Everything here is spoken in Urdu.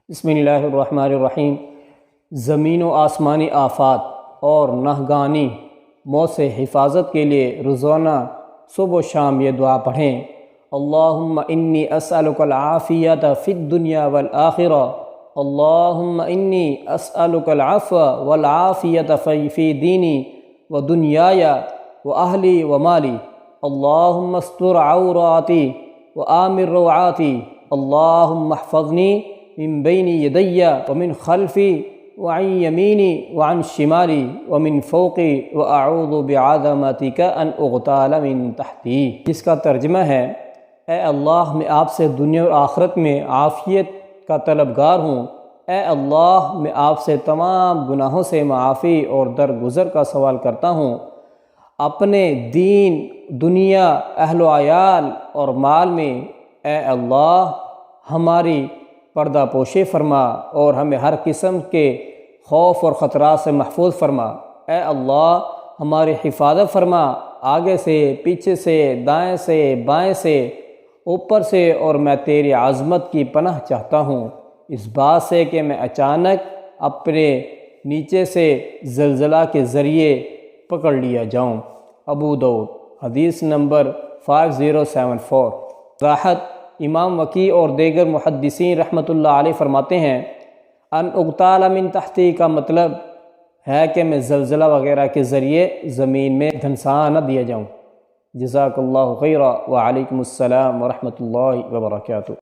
بسم اللہ الرحمن الرحیم۔ زمین و آسمانی آفات اور ناگہانی موت سے حفاظت کے لیے روزانہ صبح و شام یہ دعا پڑھیں۔ اللہم انی اسألک العافیۃ فی الدنیا والآخرہ، اللہم انی اسألک العفو والعافیۃ فی دینی و دنیای و اہلی و مالی، اللہم استر عوراتی و آمن روعاتی، اللہم احفظنی من بین یدی ومن خلفی وعن یمینی وعن شمالی ومن فوقی واعوذ بعظمتک ان اغتال من تحتی، جس کا ترجمہ ہے: اے اللہ، میں آپ سے دنیا اور آخرت میں عافیت کا طلبگار ہوں۔ اے اللہ، میں آپ سے تمام گناہوں سے معافی اور درگزر کا سوال کرتا ہوں۔ اپنے دین، دنیا، اہل و عیال اور مال میں اے اللہ ہماری پردہ پوشی فرما اور ہمیں ہر قسم کے خوف اور خطرات سے محفوظ فرما۔ اے اللہ ہماری حفاظت فرما، آگے سے، پیچھے سے، دائیں سے، بائیں سے، اوپر سے، اور میں تیری عظمت کی پناہ چاہتا ہوں اس بات سے کہ میں اچانک اپنے نیچے سے زلزلہ کے ذریعے پکڑ لیا جاؤں۔ ابو داؤد حدیث نمبر 5074۔ راحت امام وکیع اور دیگر محدثین رحمۃ اللہ علیہ فرماتے ہیں، ان اغتال من تحتی کا مطلب ہے کہ میں زلزلہ وغیرہ کے ذریعے زمین میں دھنسا نہ دیا جاؤں۔ جزاک اللہ خیرا، وعلیکم السلام ورحمۃ اللہ وبرکاتہ۔